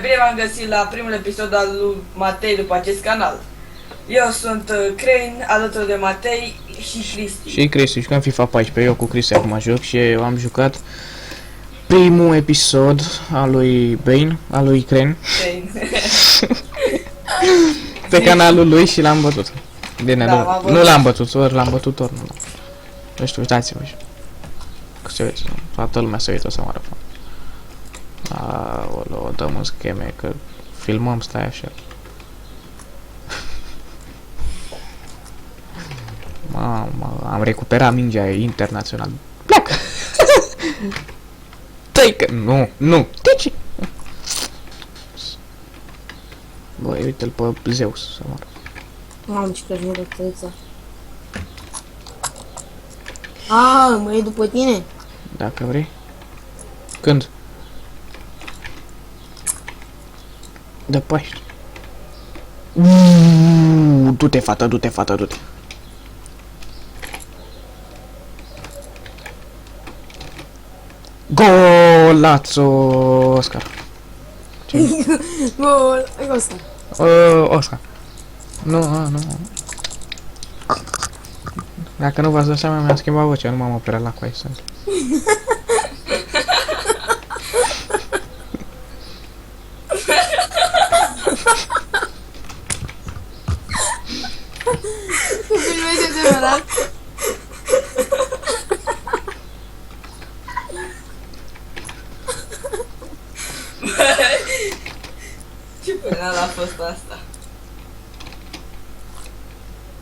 bine v-am găsit la primul episod al lui Matei după acest canal. Eu sunt Crane, alături de Matei și Cristi. Și Cristi, jucăm FIFA 14, eu cu Cristi acum joc și eu am jucat primul episod al lui Bane, al lui Crane, pe canalul lui și l-am bătut. Bine, Da, nu l-am bătut, ori l-am bătut, ori nu. Nu știu, uitați-vă. Că se uită, toată lumea se uită să mă arăt. Aoleu, dăm în scheme, că filmăm, stai așa. Mamă, am recuperat mingea internațional. Pleacă! Tăică! Nu! De ce? Băi, uite-l pe Zeus să mă arăt. Mamă, ce că de tăiță. Mă e după tine? Dacă vrei. Când? De Paști. Du-te, fată, du-te, fată, du-te. Golazo, Oscar. Gol, e Oscar. Oscar. Nu. Dacă nu v-ați dat seama, mi-am schimbat vocea, nu m-am operat la coaie, sunt. Cu filmezi adevărat. Ce penal a fost asta?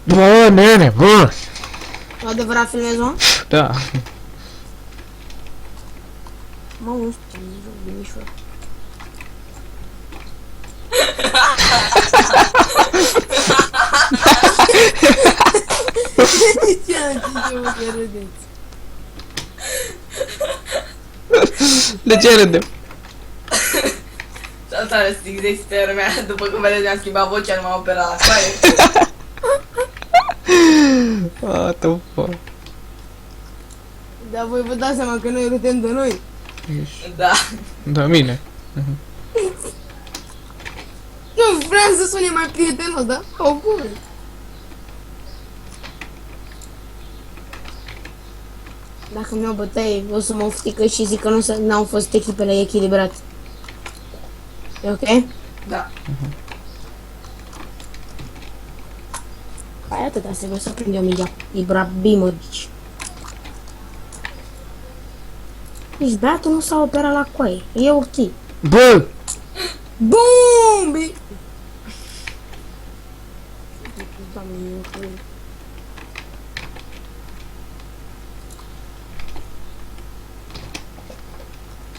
Bă, nene, bă! Adevărat filmezi, mă? Da. Mă, nu știu, nu joc binișor. Ce mă că râdeți? De ce râdem? Salutare, Stig, există mea. După cum vedeți, mi-am schimbat vocea, nu m-am operat la coaie. What the fuck? Dar voi vă dați seama că noi râdem de noi. Da. Da, mine. Nu, vreau să sune mai prietenos, da? O bun. Dacă mi-au bătaie, o să mă oftică și zic că n-au fost echipele echilibrate. E ok? Da. Hai atâta, trebuie să prind eu mingea. Ibrahimovic. Deci băiatul nu s-a operat la coaie. E ok. Bă! Bombi!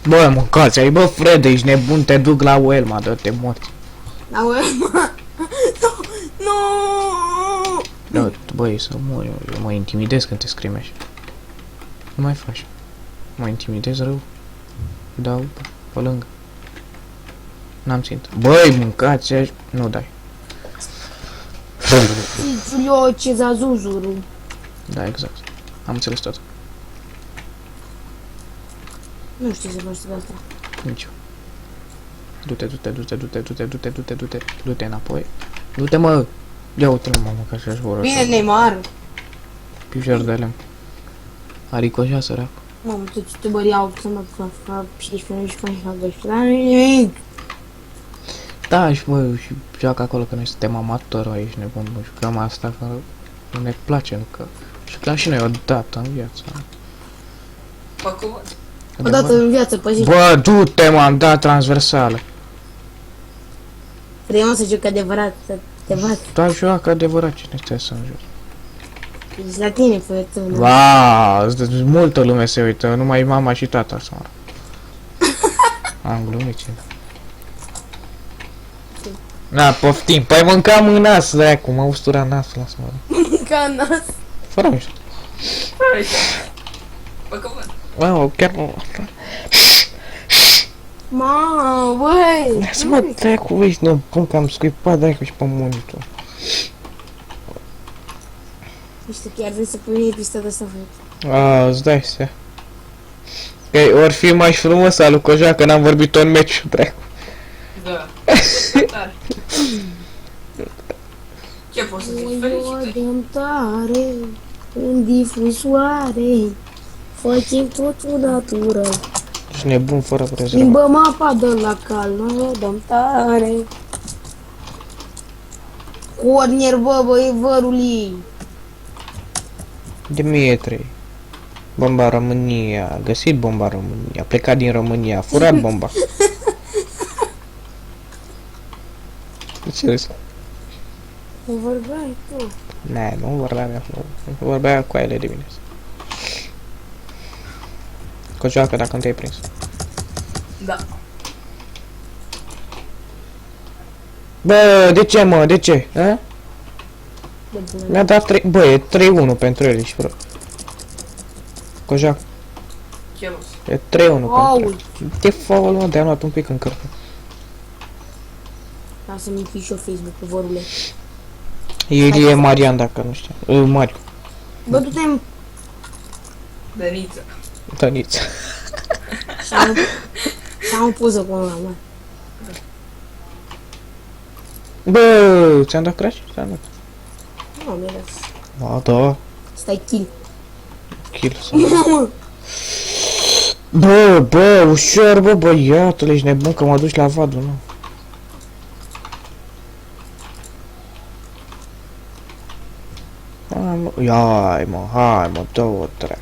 Bă, mâncați, ai bă, Fred, ești nebun, te duc la Uelma, dă-te morți. La urmă. Nu! Da, băi, să mor, eu mă intimidez când te scrimi așa. Nu mai faci. Mă intimidez rău. Dau pe lângă. N-am ținut. Băi, mâncați așa. Nu dai. Eu ce zazuzuru. Da, exact. Am înțeles tot. Nu știu să faci asta. Nici eu. Du-te înapoi. Du-te, mă! Ia uite-l, mamă, că așa-și vor. Bine, Neymar. Picior de lemn. A ricoșat, sărac. Mamă, tu youtuberi au să mă fac 15 minute și faci la 12, dar nu nimic. Da, și bă, și joacă acolo, că noi suntem amatori aici, nebun, nu jucăm asta, că nu ne place, nu că... Jucăm și noi odată în viață. Pe cuvânt. Odată în viață, pe zi. Bă, du-te, m-am dat transversală. Vrei mă să joc adevărat, să te bat. Da, joacă adevărat, cine stai să înjur. Ești la tine, fă tu. Waaaa, multă lume se uită, numai mama și tata să mă. Am glumit, ce. Na, poftim, păi mâncam în nas, dracu, m-a usturat nasul, lasă-mă. Ca nas. Fără mișto. Pe cuvânt. Wow, chiar nu. Mamă, băi. Lasă-mă, dracu, vezi, nu, cum că am scuipat, dracu, și pe monitor. Ești chiar vrei să pui episodul ăsta, fă. Îți dai seama. Că ori fi mai frumos alu Coja, că n-am vorbit-o în meciul, dracu. Da. Tare. Ce poți să zici? Felicitări. Dăm tare în difuzoare. Facem totul natural. Ești nebun fără prezervativ. Schimbăm apa de la cal, noi dăm tare. Cornier, bă, vărului. Dimitri. Bomba România. A găsit bomba România. A plecat din România. A furat bomba. De ce râzi? Nu vorbeai tu. Nu vorbeam eu. Vorbea cu ele dimineața. Cu joacă dacă nu te-ai prins. Da. Bă, de ce mă? De ce? A? De bună. Mi-a dat 3... Bă, e 3-1 pentru ele și vreo. Cojac, Ce mă? e 3-1 pentru Aul. ele. Te faul, mă, de-am luat un pic în cărcă. Lasă-mi închid și eu Facebook-ul, vorule. El e Marian, dacă nu știu. Mariu. Bă, du-te în... Dăniță. Tăniță. Și am poză cu ăla, mă. Bă, ți-am dat crash? Ți-am dat. Nu, mi-e dat. Ba, da. Stai kill. Kill sau... Bă, ușor, bă, băiatule, ești nebun că mă duci la vadul, nu? Hai mă, dă-o dracu.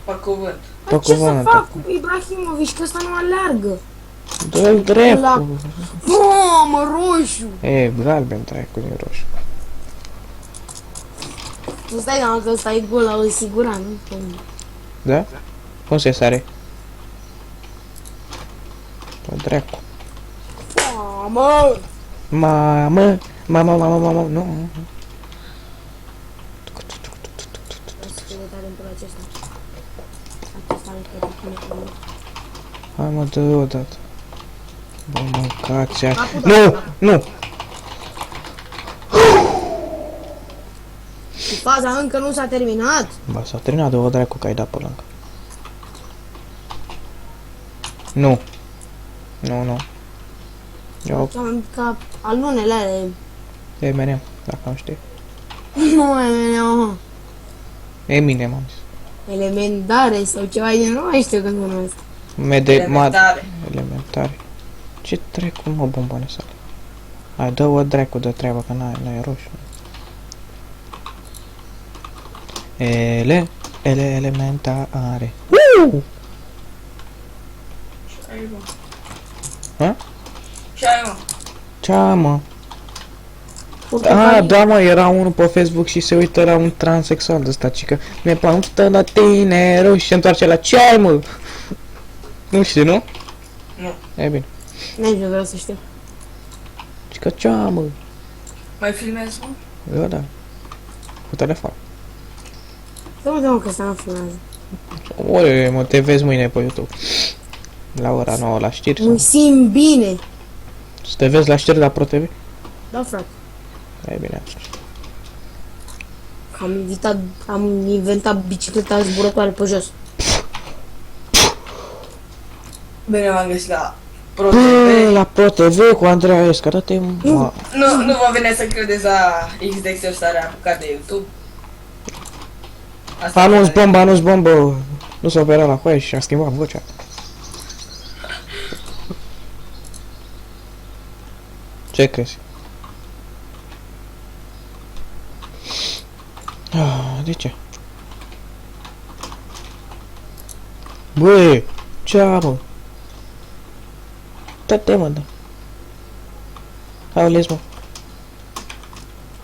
Pe cuvânt. Pe Dar ce să cuvânt, fac cu Ibrahimovic, că ăsta nu aleargă? dă-l dracu. Mamă, roșu! E, galben, dracu, din roșu. Tu stai seama că ăsta e gol la o siguran, nu? Da? Cum se sare? Dă dracu. Mamă! Mamă, nu. Hai mă, dă o dată. Bă, mâncați așa. Nu! Și faza încă nu s-a terminat. Bă, s-a terminat de o dracu că ai dat pe lângă. Nu. Eu, Ca alunele alea. Eminem, dacă nu știi. Nu, Eminem, am zis. elementare sau ceva de nu mai știu când numesc. Elementare. Elementare. Ce dracu, mă, bomboane sale? Hai, dă-o dracu de treabă, că n-ai roșu. Elementare. Ce ai, mă? Ha? Ce ai, mă? Ce-a, mă? Da, mă, era unul pe Facebook și se uită la un transexual de ăsta, cică ne plantă la tine, rău, și se întoarce la ce ai, mă? Nu știi, nu? Nu. E bine. Nici nu vreau să știu. Cică ce am, mă? Mai filmezi, mă? Eu da. Cu telefon. Să mă dăm că ăsta nu filmează. Ore, mă, te vezi mâine pe YouTube. La ora 9 la știri. Mă simt bine. Să te vezi la știri la ProTV? Da, frate. E bine atunci. Am inventat bicicleta zburătoare pe jos. Bine, m-am găsit la Bă, ProTV. la ProTV cu Andreescu, dă-te mă. Nu vă vine să credeți la XDX starea apucat de YouTube. Asta Anunț bombă. Nu s-a operat la coaie și a schimbat vocea. Ce crezi? De ce? Băi, ce mă? Dă-te, mă, da. Hai, les, mă.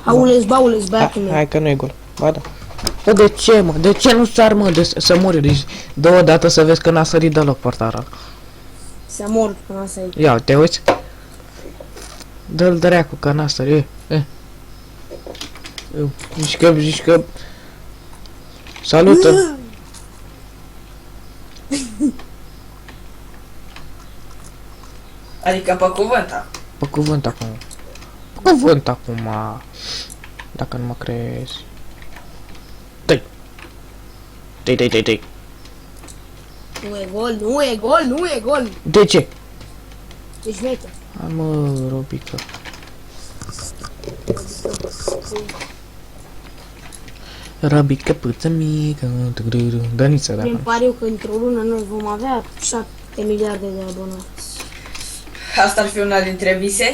Aules, baules, băiatul meu. Hai că nu e gol. Ba da. Bă, de ce, mă? De ce nu sar, mă? Să mori. Deci, dă o dată să vezi că n-a sărit deloc portarul. S-a mort până asta e. Ia, te uiți? Dă-l dracu, că n-a sărit. Zici că... Salută! Adică pe cuvânt, da. Pe cuvânt acum. Pe cuvânt acum. Dacă nu mă crezi. Dai. Nu e gol, nu e gol, nu e gol. De ce? Deci mecher. Hai mă, Robică. Robică, pâță mică. Dăniță, Îmi dacă. pare eu că într-o lună noi vom avea 7 miliarde de abonați. Asta ar fi una dintre vise.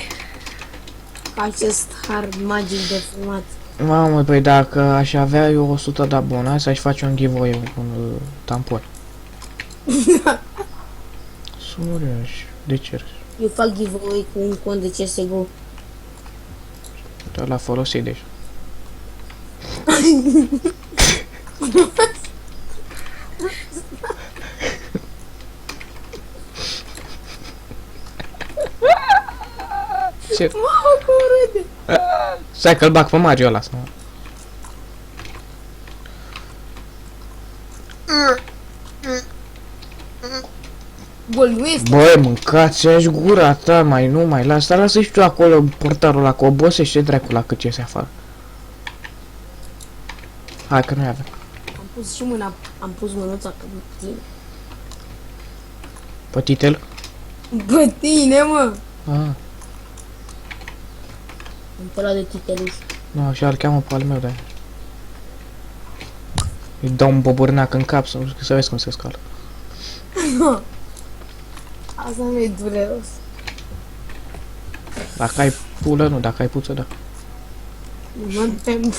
Ca acest har magic de fumat. Mamă, păi dacă aș avea eu 100 de abonați, aș face un giveaway cu un tampon. Suriaș, de ce râzi? Eu fac giveaway cu un cont de CSGO. Dar l-a folosit deja. Ce? Mamă, cum râde! Stai că-l bag pe Mario ăla. Bol, nu este. Băi, mâncați-aș gura ta, mai nu mai las. Dar lasă și tu acolo portarul ăla, că obosește dracu la cât iese afară. Hai că nu avem. Am pus și mâna, am pus mânuța pe tine. Pe titel? Pe tine, mă! Ah, Am pe ăla de titeluș. nu, așa îl cheamă pe al meu de-aia. Îi dau un bobârnac în cap să vezi cum se scoală. Asta nu e dureros. Dacă ai pulă, nu, dacă ai puță, da. Mă tem.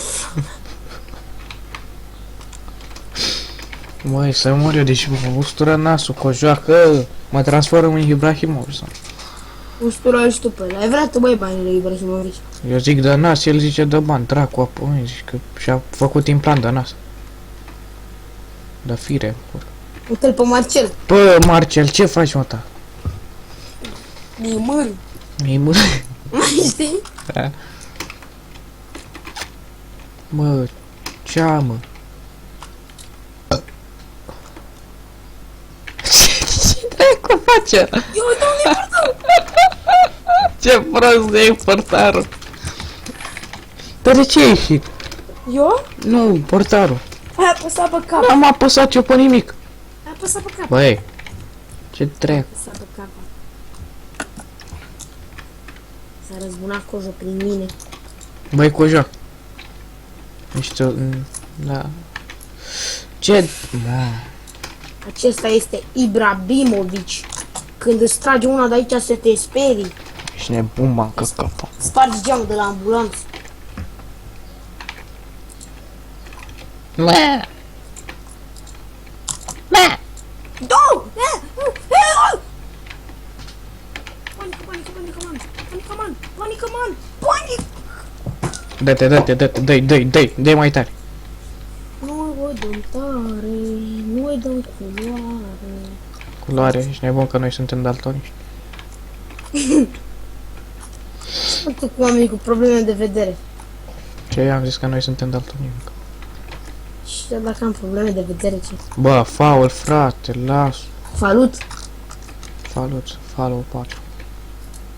Măi, să mor eu, deci mă ustură nasul cu o joacă, mă transform în Ibrahimovic. Sau. Ustura și tu pe ăla. Ai vrea tu, băi, banii lui Ibrahimovic. Eu zic de nas, el zice de bani, dracu, apoi zici că și-a făcut implant de nas. De fire. Uite-l pe Marcel. Bă, Marcel, ce faci, mă, ta? E măr. Mi-ai mă... Mai știi? Da. Mă, ce-a, mă? Ce dracu face? Eu dau Ce prost de portarul. Dar de ce ai ieșit? Eu? Nu, portarul. Ai apăsat pe cap. Am apăsat eu pe nimic. Ai apăsat pe cap. Băi, ce dracu. Apăsat pe cap. S-a răzbunat Cojo prin mine. Băi, cu joc. Ești o... Da. Ce... Mă... Acesta este Ibrahimovic. Când îți trage una de aici să te sperii. Ești nebun, m-am căcat. Spargi geamul de la ambulanță. Mă! Mă! Două! Panică, panică, panică, man! Panică, man! Panică, man! Panică! Dă-te, dă-te, dă-te, dă-i mai tare. Nu îi dăm tare, nu îi dăm culoare. Culoare, ești nebun că noi suntem daltoniști. Sunt cu oamenii cu probleme de vedere. Ce am zis că noi suntem daltoniști. Și dacă am probleme de vedere, ce? Bă, faul, frate, las. Salut! Follow 4.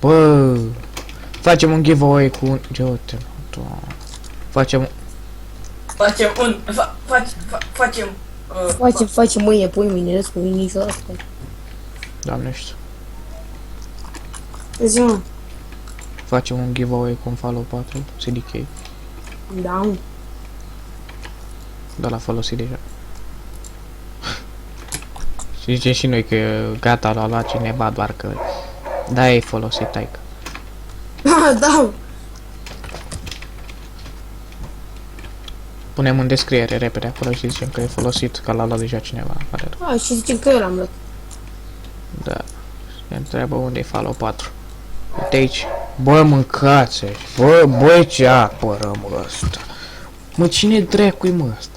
Bă, facem un giveaway cu un... Ce-o-te, facem... Facem mâine, pui mâine, râs cu minișor asta. Doamne știu. Zi, mă. Facem un giveaway cu un follow 4, CDK. Da, mă. Da, l-a folosit deja. Și zicem și noi că gata, l-a luat cineva, doar că... Da, ai folosit, taică. Da, Punem în descriere repede acolo și zicem că e folosit, că l-a luat deja cineva. Pare rău. da, și zicem că eu l-am luat. Da. Se întreabă unde e follow 4. Uite aici. Bă, mâncați aici. Bă, ce apără, mă, ăsta. Mă, cine dracu-i, mă, ăsta?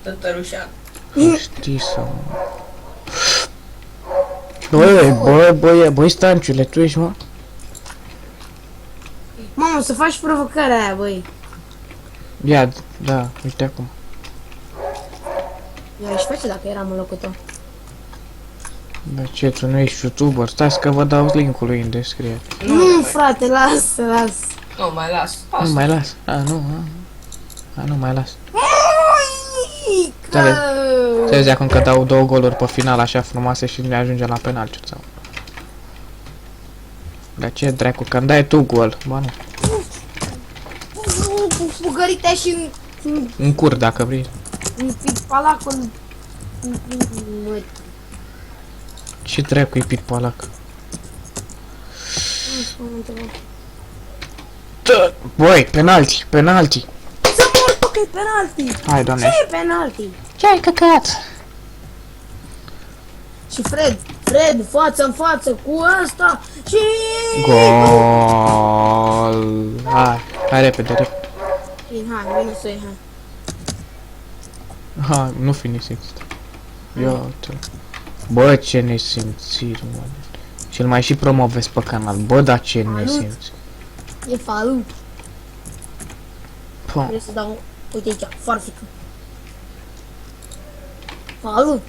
Tătărușan. Știi să... Băi, Stanciule, tu ești, mă? Mamă, să faci provocarea aia, băi. Ia, da, uite acum. Eu aș face dacă eram în locul tău. Dar ce, tu nu ești YouTuber? Stai că vă dau link-ul lui în descriere. Nu, frate, lasă, lasă. Nu mai las. Nu mai las. Nu mai las. Că... Să vezi acum că dau 2 goluri pe final așa frumoase și ne ajungem la penal, ce sau. Dar ce dracu, că-mi dai tu gol. Ba nu. Fugăritea și În cur dacă vrei. în palacul. Mă, Ce dracu e pitpalac? nu spun întrebare. Băi, penalti, penalti. Să mor, bă, că e penalti! Hai, doamne. Ce e penalti? Ce ai căcat? Și Fred, față în față cu ăsta și... Gol. Hai repede, repede. Bine, hai, vine să iei, hai. Ha, nu fi nesimțit. Iată. Bă, ce nesimțit, mă. Și-l mai și promovezi pe canal. Bă, dar ce nesimțit. E falut. Pă. Vreau să dau, uite aici, farfică. Falut.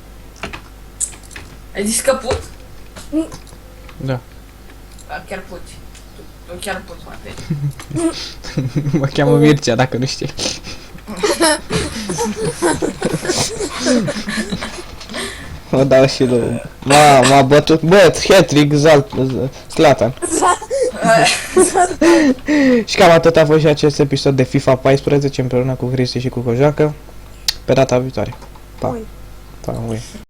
Ai zis că put? Da. Da, chiar puți. Tu chiar puți, Matei. Mă cheamă Mircea, dacă nu știi. Mă dau și lui. M-a bătut, bă, hat-trick, Zlatan. Și cam atât a fost și acest episod de FIFA 14 împreună cu Cristi și cu Cojoacă. Pe data viitoare. Pa. Pa, ui.